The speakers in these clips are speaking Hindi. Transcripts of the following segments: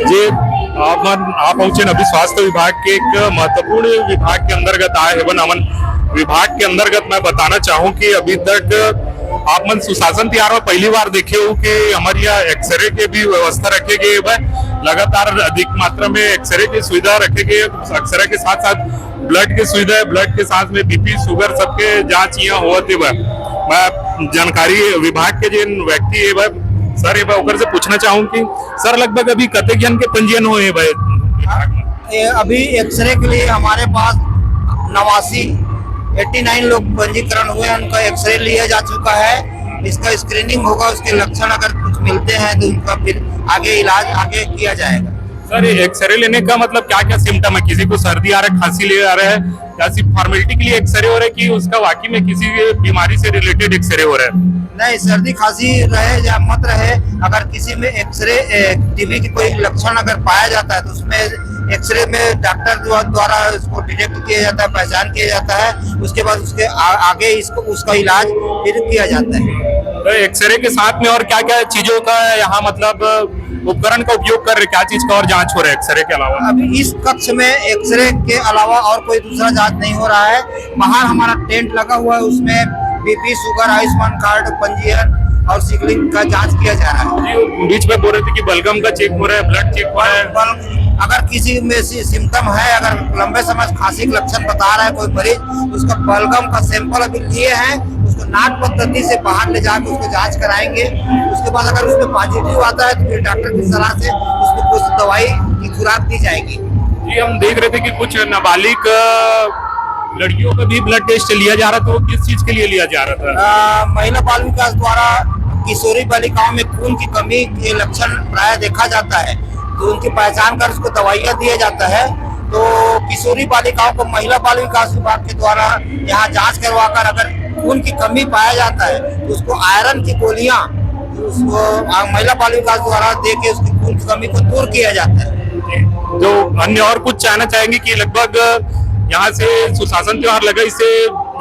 जी आप पहुंचे अभी स्वास्थ्य विभाग के एक महत्वपूर्ण विभाग के अंतर्गत आए हैं। अमन विभाग के अंतर्गत मैं बताना चाहूँ कि अभी तक आप मन सुशासन तिहार में पहली बार देखे हो कि हमारे यहाँ एक्सरे के भी व्यवस्था रखे गए है। लगातार अधिक मात्रा में एक्सरे की सुविधा रखे गए। एक्सरे के साथ साथ ब्लड की सुविधा है। ब्लड के साथ में बीपी शुगर सबके जांच यहाँ होती है। मैं जानकारी विभाग के जिन व्यक्ति है सर ये ओकर से पूछना चाहूँ कि सर लगभग अभी कतेक जन के पंजीयन हुए भाई? अभी एक्सरे के लिए हमारे पास 89 लोग पंजीकरण हुए, उनका एक्सरे लिया जा चुका है। इसका स्क्रीनिंग होगा, उसके लक्षण अगर कुछ मिलते हैं तो उनका फिर आगे इलाज आगे किया जाएगा। सर एक्सरे लेने का मतलब क्या क्या सिम्टम है? किसी को सर्दी आ रहा है, खांसी ले आ रहा है, या सिर्फ फॉर्मेलिटी के लिए एक्सरे हो रहा है कि उसका वाकई में किसी बीमारी से रिलेटेड एक्सरे हो रहा है? नहीं, सर्दी खांसी रहे या मत रहे, अगर किसी में एक्सरे टीबी की कोई लक्षण अगर पाया जाता है तो उसमें एक्सरे में डॉक्टर द्वारा उसको डिटेक्ट किया जाता है, पहचान किया जाता है। उसके बाद उसके आगे इसको उसका इलाज फिर किया जाता है। तो एक्सरे के साथ में और क्या क्या चीजों का यहाँ मतलब उपकरण का उपयोग कर रहे, क्या चीज का और जांच हो रहा है एक्सरे के अलावा? अभी इस कक्ष में एक्सरे के अलावा और कोई दूसरा जांच नहीं हो रहा है। बाहर हमारा टेंट लगा हुआ है, उसमें बीपी शुगर आयुष्मान कार्ड पंजीयन और सिकलिंग का जांच किया जा रहा है। बीच में बोल रहे थे कि बलगम का चेक हो रहा है, ब्लड चेक हो रहा है। अगर किसी में सिम्टम है, अगर लंबे समय खांसी के लक्षण बता रहा है कोई मरीज, उसका बलगम का सैंपल अभी लिए हैं, उसको नाक पद्धति से बाहर ले जाकर उसको जांच कराएंगे। उसके बाद अगर उसमें पॉजिटिव आता है तो फिर डॉक्टर की सलाह से उसको कुछ दवाई की खुराक दी जाएगी। जी हम देख रहे थे कि कुछ नाबालिग लड़कियों का भी ब्लड टेस्ट लिया जा रहा था, वो किस चीज के लिए लिया जा रहा था? महिला बाल विकास द्वारा किशोरी बालिकाओं में खून की कमी के लक्षण प्राय देखा जाता है, तो उनकी पहचान कर उसको दवाइयाँ दिया जाता है। तो किशोरी बालिकाओं को महिला बाल विकास विभाग के द्वारा यहाँ जांच करवाकर अगर खून की कमी पाया जाता है तो उसको आयरन की गोलियां उसको महिला बाल विकास द्वारा दे के उसकी खून की कमी को दूर किया जाता है। जो अन्य और कुछ कहना चाहेंगे कि लगभग यहाँ से सुशासन त्योहार लगा, इससे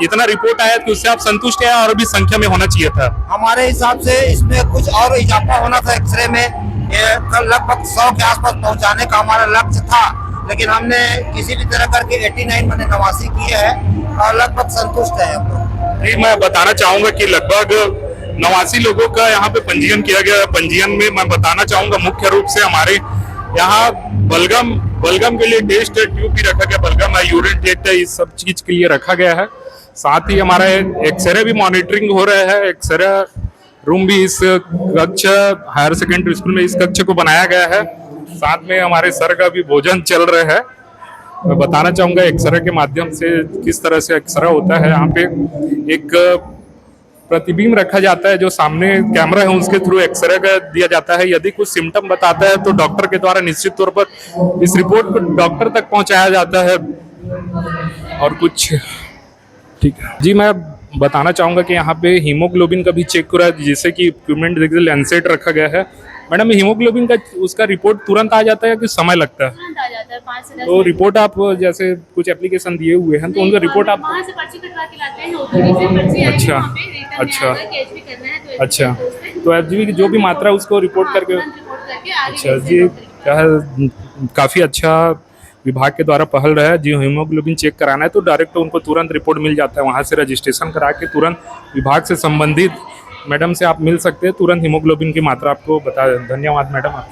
इतना रिपोर्ट आया कि उससे आप संतुष्ट हैं और भी संख्या में होना चाहिए था? हमारे हिसाब से इसमें कुछ और इजाफा होना था। एक्सरे में कल लगभग 100 के आसपास पहुंचाने का हमारा लक्ष्य था, लेकिन हमने किसी भी तरह करके 89 मैंने 89 किए हैं और लगभग संतुष्ट है हम लोग। मैं बताना चाहूंगा कि लगभग 89 लोगों का यहाँ पे पंजीयन किया गया। पंजीयन में मैं बताना चाहूंगा मुख्य रूप से हमारे यहाँ बलगम के लिए टेस्ट ट्यूब भी रखा गया, बलगम है, यूरिन टेस्ट है, इस सब चीज के लिए रखा गया है। साथ ही हमारा एक्सरे भी मॉनिटरिंग हो रहा है। एक्सरे रूम भी इस कक्ष हायर सेकेंडरी स्कूल में इस कक्ष को बनाया गया है। साथ में हमारे सर का भी भोजन चल रहा है। मैं बताना चाहूंगा एक्सरे के माध्यम से किस तरह से एक्सरे होता है। यहाँ पे एक प्रतिबिंब रखा जाता है, जो सामने कैमरा है उसके थ्रू एक्सरे का दिया जाता है। यदि कुछ सिम्टम बताता है तो डॉक्टर के द्वारा निश्चित तौर पर इस रिपोर्ट को डॉक्टर तक पहुंचाया जाता है। और कुछ ठीक है जी, मैं बताना चाहूंगा कि यहाँ पे हीमोग्लोबिन का भी चेक हो रहा है, जिससे कि इक्विपमेंट देखिए लैंसेट रखा गया है। मैडम हीमोग्लोबिन का उसका रिपोर्ट तुरंत आ जाता है कि समय लगता है? तुरंत आ जाता है, 5 से 10 तो रिपोर्ट आप जैसे कुछ एप्लीकेशन दिए हुए हैं तो उनका रिपोर्ट आप वहाँ से पर्ची कटवा के लाते हैं, ओपीडी से पर्ची आएगी, अच्छा, वहाँ पे रिटर्न में अच्छा, आएगा, कैश भी करना है तो अच्छा, तो एफजीबी की जो भी मात्रा है उसको रिपोर्ट करके। रिपोर्ट करके आगे अच्छा जी, क्या है काफी अच्छा विभाग के द्वारा पहल रहा है जी। हीमोग्लोबिन चेक कराना है तो डायरेक्ट उनको तुरंत रिपोर्ट मिल जाता है। वहाँ से रजिस्ट्रेशन करा के तुरंत विभाग से संबंधित मैडम से आप मिल सकते हैं, तुरंत हीमोग्लोबिन की मात्रा आपको बता दें। धन्यवाद मैडम आप।